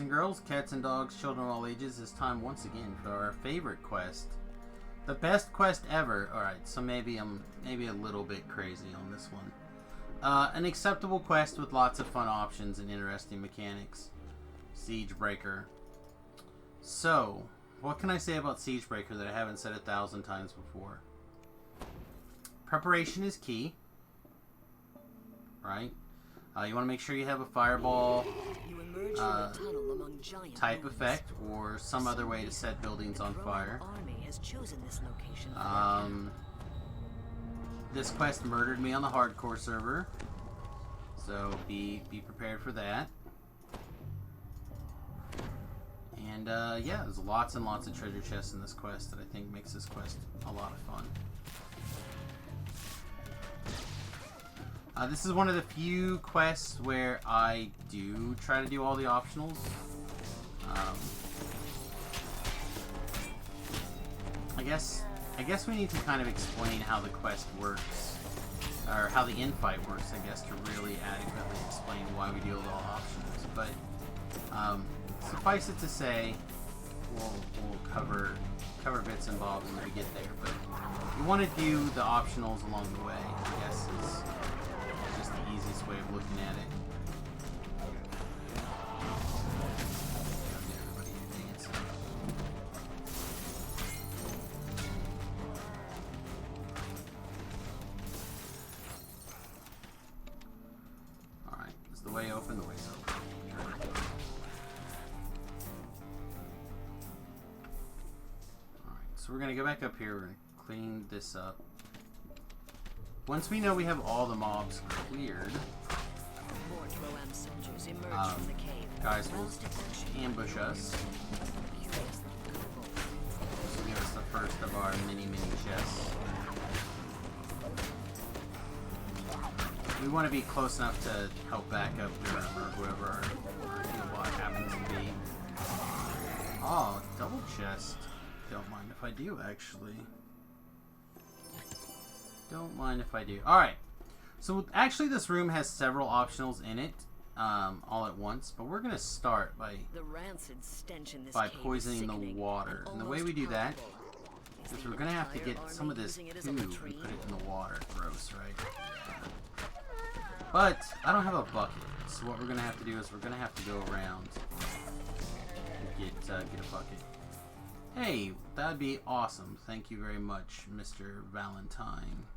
and girls, cats and dogs, children of all ages, it's time once again for our favorite quest. The best quest ever. Alright, so maybe I'm a little bit crazy on this one. An acceptable quest with lots of fun options and interesting mechanics. Siegebreaker. So, what can I say about Siegebreaker that I haven't said 1,000 times before? Preparation is key. Right? You want to make sure you have a fireball type effect or some other way to set buildings on fire. This quest murdered me on the hardcore server, so be prepared for that. And yeah, there's lots and lots of treasure chests in this quest that I think makes this quest a lot of fun. This is one of the few quests where I do try to do all the optionals. I guess we need to kind of explain how the quest works, or how the infight works, I guess, to really adequately explain why we do all optionals. But suffice it to say, we'll cover bits and bobs when we get there. But you want to do the optionals along the way, I guess, is just the easiest way of looking at it. Alright, is the way open? The way's open. Alright, so we're going to go back up here. We're going to clean this up. Once we know we have all the mobs cleared, guys will ambush us. This will give us the first of our mini chests. We want to be close enough to help back up whoever our heal bot happens to be. Oh, double chest. Don't mind if I do, actually. Don't mind if I do. Alright. So, actually, this room has several optionals in it, all at once. But we're going to start by poisoning the water. And the way we do that is we're going to have to get some of this poo and put it in the water. Gross, right? But, I don't have a bucket. So, what we're going to have to do is we're going to have to go around and get a bucket. Hey, that'd be awesome. Thank you very much, Mr. Valentine.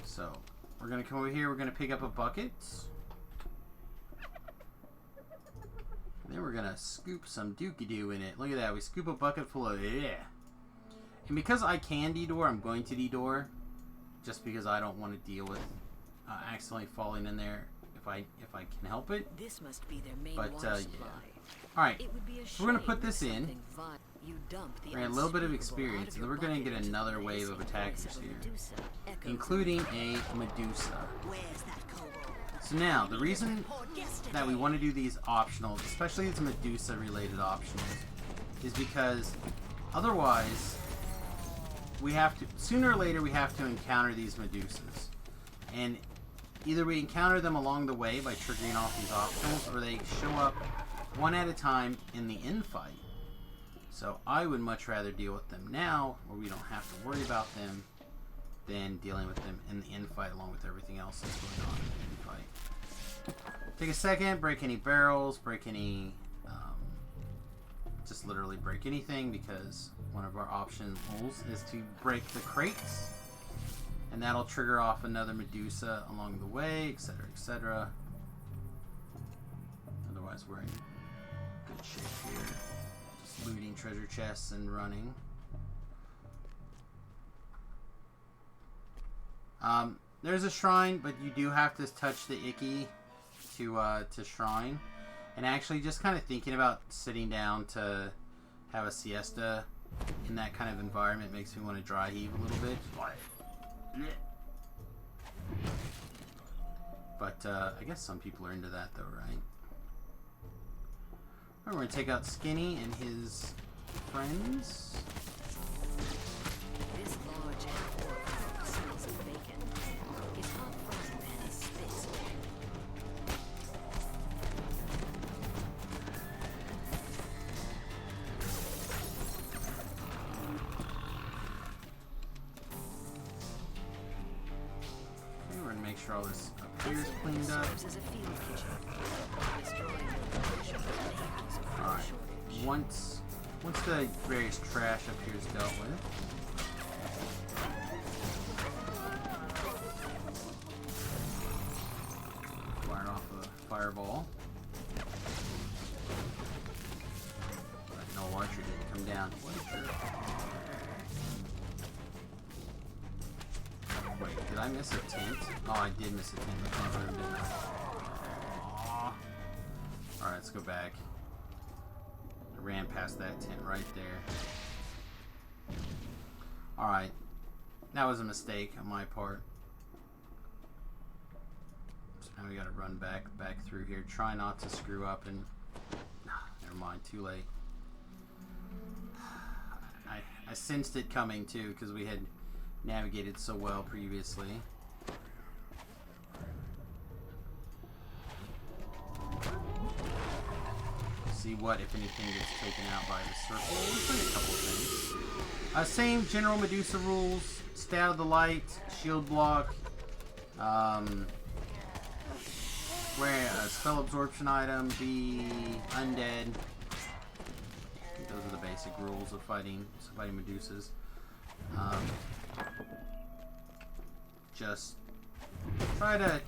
So, we're going to come over here, we're going to pick up a bucket. Then we're going to scoop some dookie-doo in it. Look at that, we scoop a bucket full of it. Yeah. And because I can de-door, I'm going to de-door. Just because I don't want to deal with accidentally falling in there if I can help it. This must be their main water supply. Yeah. Alright, so we're going to put this in. We're going to get a little bit of experience, and then we're going to get another wave of attackers here, including a Medusa. So now, the reason that we want to do these optionals, especially these Medusa-related optionals, is because otherwise, we have to, sooner or later, we have to encounter these Medusas. And either we encounter them along the way by triggering off these optionals, or they show up one at a time in the infight. So I would much rather deal with them now, where we don't have to worry about them, than dealing with them in the infight along with everything else that's going on in the infight. Take a second, break any barrels, break any, just literally break anything, because one of our optionals is to break the crates, and that'll trigger off another Medusa along the way, etc., etc. Otherwise, we're in good shape here. Just looting treasure chests and running. There's a shrine, but you do have to touch the icky to shrine. And actually, just kind of thinking about sitting down to have a siesta in that kind of environment makes me want to dry heave a little bit. But I guess some people are into that, though, right? Alright, we're going to take out Skinny and his friends. This large half-orc smells of bacon. His hot frying pan is spit. Okay, we're gonna make sure all this up here is cleaned up. Serves as a field kitchen. Destroying the provisions may cause a food Alright. shortage. Once the various trash up here is dealt with, firing off a fireball. But no archer didn't come down. What a jerk. Wait, did I miss a tent? Oh, I did miss a tent. The tent room didn't. Aww. Alright, let's go back. I ran past that tent right there. Alright. That was a mistake on my part. So now we gotta run back through here. Try not to screw up and... never mind, too late. I sensed it coming too, because we had navigated so well previously. See what, if anything, gets taken out by the circle. Looks like a couple of things. Same general Medusa rules. Stay out of the light. Shield block. Wear a spell absorption item. Be undead. Those are the basic rules of fighting Medusas. Just try to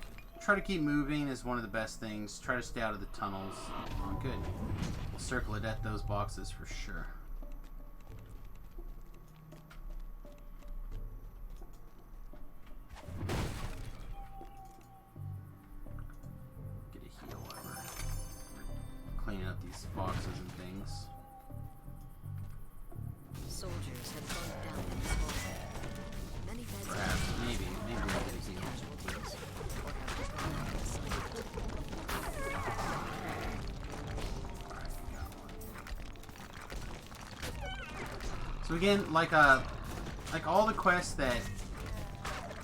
keep moving is one of the best things. Try to stay out of the tunnels. Oh, good. We'll circle it at those boxes for sure. Get a heal while we're cleaning up these boxes and things. Soldiers have bunked down in this hole. Many beds Perhaps, maybe we'll get a heal. casualties. Or have become unassigned. So again, like all the quests that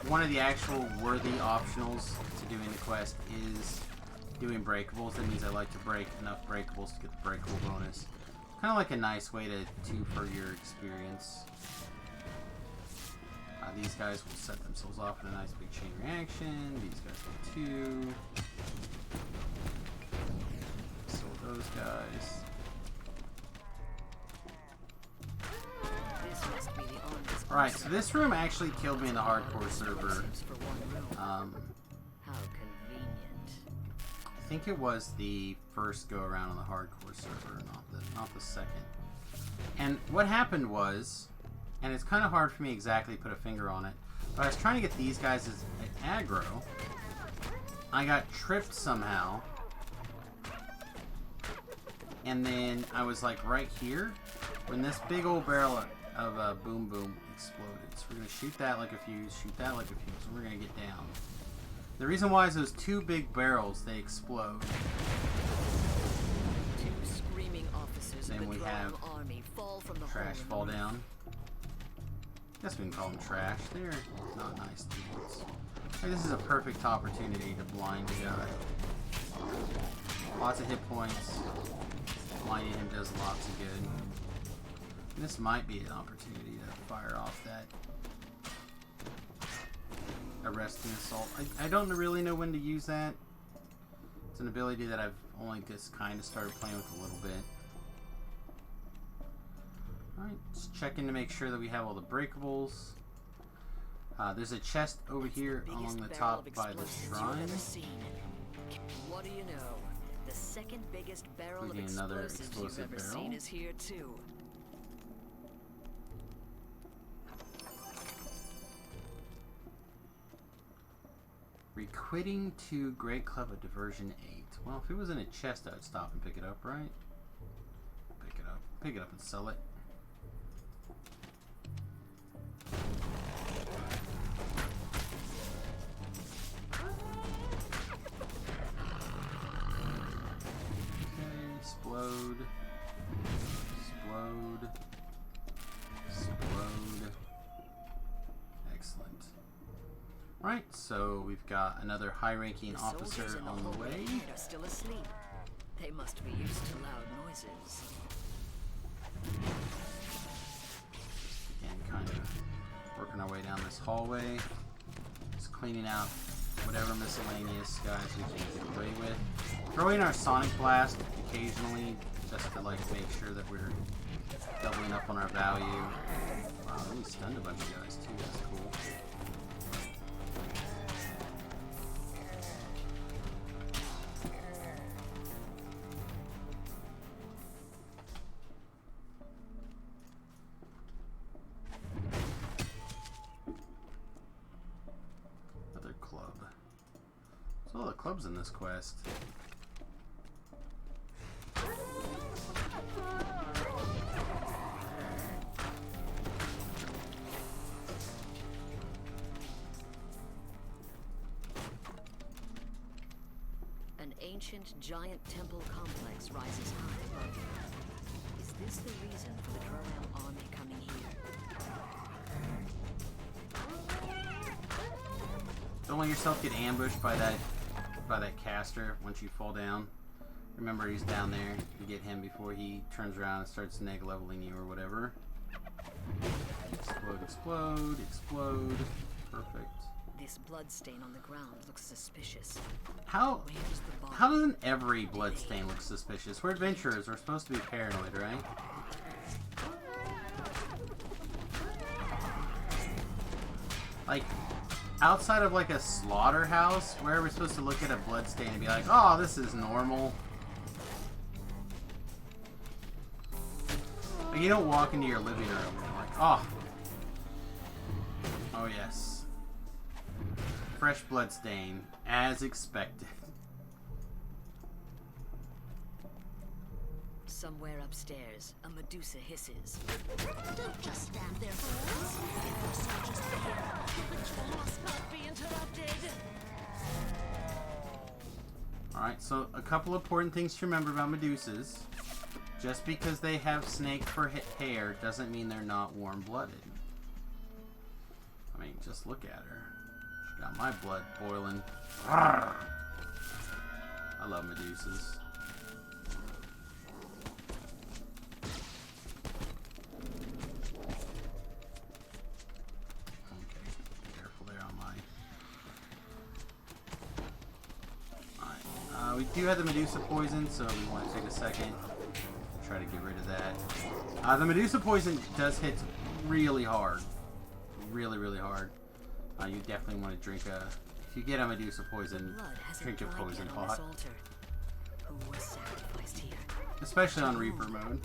one of the actual worthy optionals to doing the quest is doing breakables. That means I like to break enough breakables to get the breakable bonus. Kind of like a nice way to for your experience. These guys will set themselves off in a nice big chain reaction. These guys will too. So those guys. Alright, so this room actually killed me in the hardcore server. How convenient. I think it was the first go around on the hardcore server, not the second. And what happened was, and it's kind of hard for me exactly to put a finger on it, but I was trying to get these guys as aggro. I got tripped somehow. And then I was like right here when this big old barrel of boom boom exploded. So we're going to shoot that like a fuse, shoot that like a fuse, and we're going to get down. The reason why is those two big barrels, they explode. Two screaming officers Then of the we have army fall from the trash hole in the fall roof. down. Guess we can call them trash. They're not nice dudes. Hey, this is a perfect opportunity to blind a guy. Lots of hit points. Blinding him does lots of good. And this might be an opportunity to fire off that arresting assault. I don't really know when to use that. It's an ability that I've only just kind of started playing with a little bit. Alright, just checking to make sure that we have all the breakables. There's a chest over here along the top by the shrine. What do you know? The second biggest barrel of Including another explosives you've explosive ever barrel. seen is here too. Requiting to Great Club of Diversion 8. Well, if it was in a chest, I'd stop and pick it up, right? Pick it up. Pick it up and sell it. Okay, explode. Explode. explode. Explode. Excellent. Right, so we've got another high-ranking officer on the way. Are still asleep. They must be used to loud noises. Again, kind of working our way down this hallway. Just cleaning out whatever miscellaneous guys we can get away with. Throwing our Sonic Blast occasionally, just to like make sure that we're doubling up on our value. Wow, we stunned a bunch of guys too, that's cool. Another club. There's a lot of clubs in this quest. An ancient giant temple complex rises high above you. Is this the reason for the Crown army coming here? Don't let yourself get ambushed by that caster once you fall down. Remember, he's down there. You get him before he turns around and starts neg leveling you or whatever. Explode, explode, explode. Perfect. This blood stain on the ground looks suspicious. How Where's the body? doesn't every blood stain look suspicious? We're adventurers. We're supposed to be paranoid, right? Like, outside of like a slaughterhouse, where are we supposed to look at a blood stain and be like, oh, this is normal? Like, you don't walk into your living room and you're like, oh. Oh, yes. Fresh blood stain, as expected. Somewhere upstairs, a Medusa hisses. Don't just stand there, fools. Get your soldiers here. The ritual must not be interrupted. Alright, so a couple important things to remember about Medusas. Just because they have snake for hair doesn't mean they're not warm-blooded. I mean, just look at her. She got my blood boiling. Arrgh. I love Medusas. Okay, careful there on my... Alright, we do have the Medusa poison, so we want to take a second to try to get rid of that. The Medusa poison does hit really hard. Really, really hard. You definitely want to drink a... If you get a Medusa poison, drink a poison hot. Who was sacrificed here? Especially on Reaper mode.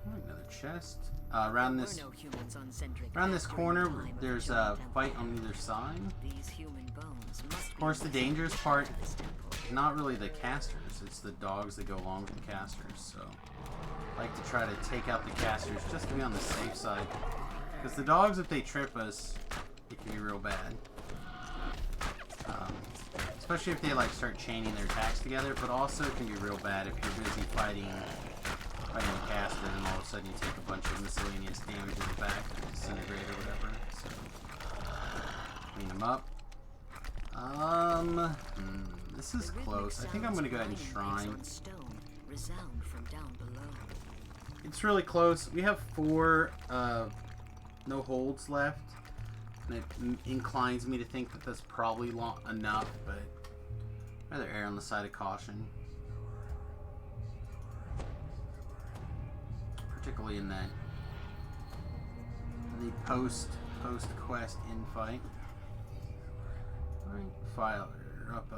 Another chest. Around this corner, there's a fight on either side. These human bones must Of course, the dangerous part is not really the casters, it's the dogs that go along with the casters. So, I like to try to take out the casters just to be on the safe side. Because the dogs, if they trip us, it can be real bad. Especially if they like start chaining their attacks together, but also it can be real bad if you're busy fighting a caster and all of a sudden you take a bunch of miscellaneous damage in the back, disintegrate or whatever. So, clean them up. This is close. I think I'm gonna go ahead and shrine. It's really close. We have 4 no holds left, and it inclines me to think that that's probably enough, but I'd rather err on the side of caution. Particularly in the post quest infight. Alright, fire up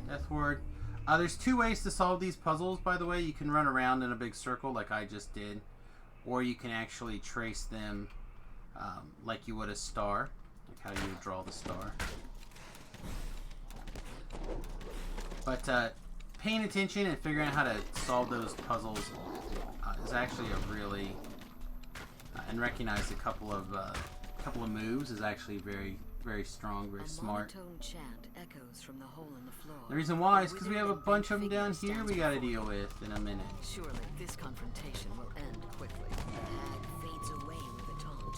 death ward. There's 2 ways to solve these puzzles, by the way. You can run around in a big circle like I just did, or you can actually trace them like you would a star, like how you would draw the star. But paying attention and figuring out how to solve those puzzles is actually a really and recognize a couple of moves is actually very very strong, very A smart. monotone chant echoes from the hole in the floor. The reason why is A because we have a withered and bunch bent of them down figure here stands we gotta before deal you. with in a minute. Surely this confrontation will end quickly. The hag fades away with a taunt.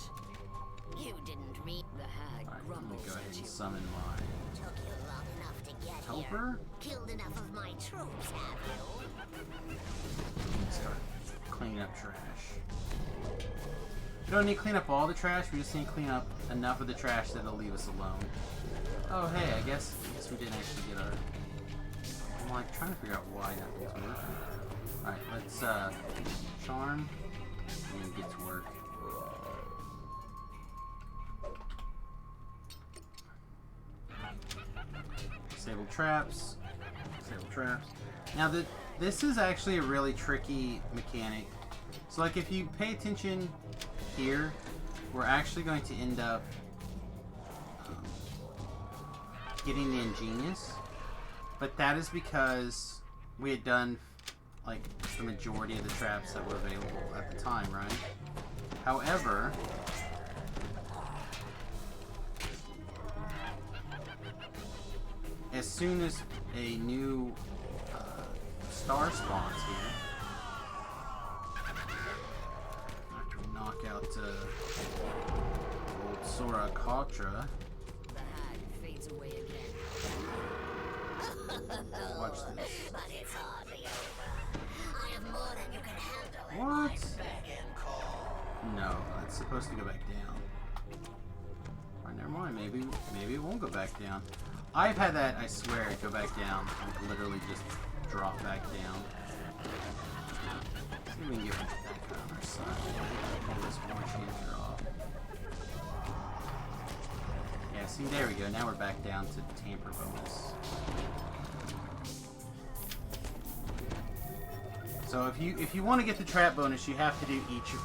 You didn't read. The hag Alright, let me grumbles go ahead at and you. summon my Took you long enough to get here. helper. Killed enough of my troops, have you? Start cleaning up trash. We don't need to clean up all the trash, we just need to clean up enough of the trash that'll leave us alone. Oh hey, I guess we didn't actually get our... I'm like trying to figure out why nothing's working. Alright, let's charm and get to work. Disable traps. Disable traps. Now this is actually a really tricky mechanic. So like if you pay attention here, we're actually going to end up getting the Ingenious. But that is because we had done like the majority of the traps that were available at the time, right? However, as soon as a new star spawns here, I can knock out old Sora Katra. The hag fades away again. Watch this. But it's hardly over. I have more than you can handle. What? No, it's supposed to go back down. Alright, never mind. Maybe it won't go back down. I've had that, I swear, go back down. Like, literally just drop back down. See if we can get back on our side. Pull this one changer off. Yeah, see, there we go. Now we're back down to tamper bonus. So if you want to get the trap bonus, you have to do each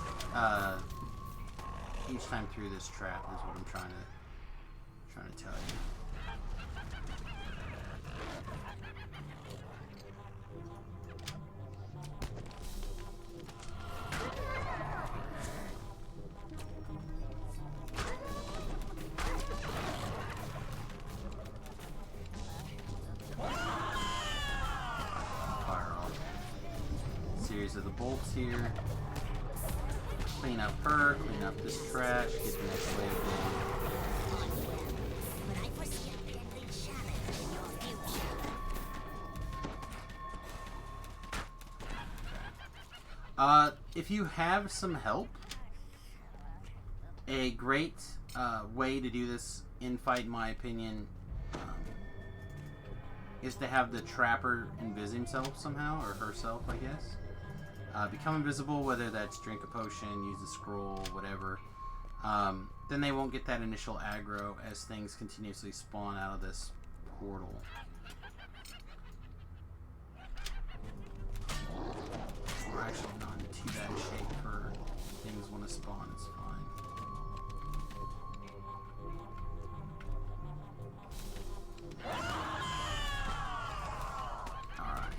time through this trap. Is what I'm trying to tell you. Fire off. Series of the bolts here. Clean up her, clean up this trash, get the next wave in. But I foresee a deadly challenge in your future. If you have some help, a great way to do this in fight, in my opinion, is to have the trapper invis himself somehow, or herself, I guess. Become invisible, whether that's drink a potion, use a scroll, whatever. Then they won't get that initial aggro as things continuously spawn out of this portal. We're actually not in too bad a shape for things want to spawn, it's fine. Alright.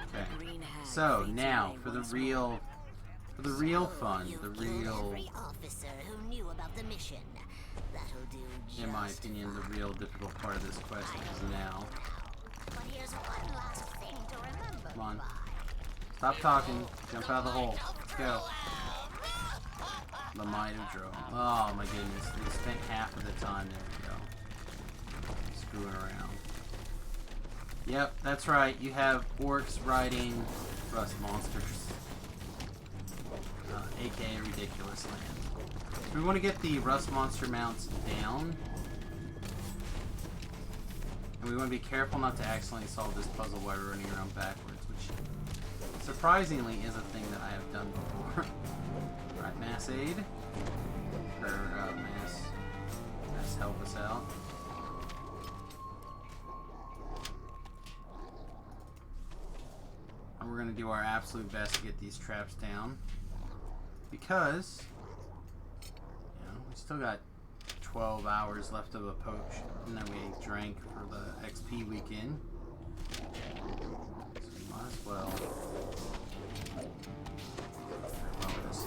Okay. Green hag So fades now away for the once real fun, You the killed real, every officer who knew about the mission. That'll do just in my opinion, the real difficult part of this quest is now. But here's one last thing to remember. Come on. by. Stop talking. Jump out of the hole. Let's go. The Might of Drone. Oh my goodness. We spent half of the time. There we go. Screwing around. Yep, that's right. You have orcs riding rust monsters. AKA Ridiculous Land. So we want to get the rust monster mounts down. And we want to be careful not to accidentally solve this puzzle while we're running around backwards, which surprisingly is a thing that I have done before. Alright, mass aid. Or mass help us out. And we're going to do our absolute best to get these traps down. Because, you know, we still got 12 hours left of a poach, and then we drank for the XP weekend. So we might as well.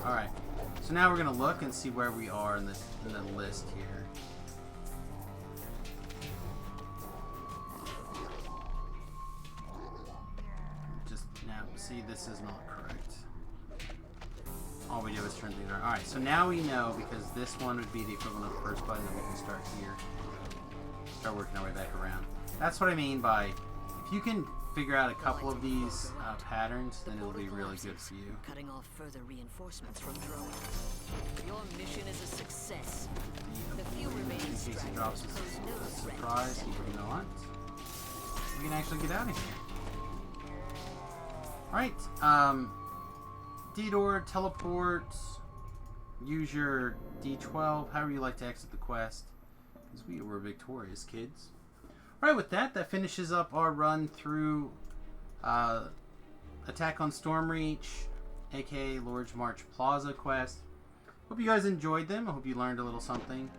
Alright, So now we're gonna look and see where we are in the list here. Just now, see, this is not correct. All we do is turn things around. Alright, so now we know, because this one would be the equivalent of the first button, that we can start here. Start working our way back around. That's what I mean by, if you can figure out a couple of these patterns, then it'll be really good for you. Cutting off further reinforcements from drone. Your mission is a success. The few remaining In case he stragglers drops pose a no threat. surprise, you know what? We can actually get out of here. Alright, D-door, teleport, use your D12, however you like to exit the quest. Because we were victorious, kids. Alright, with that, that finishes up our run through Attack on Stormreach, aka Lord's March Plaza quest. Hope you guys enjoyed them. I hope you learned a little something.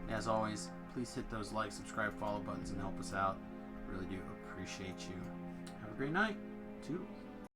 As always, please hit those like, subscribe, follow buttons and help us out. Really do appreciate you. Have a great night. Toodles.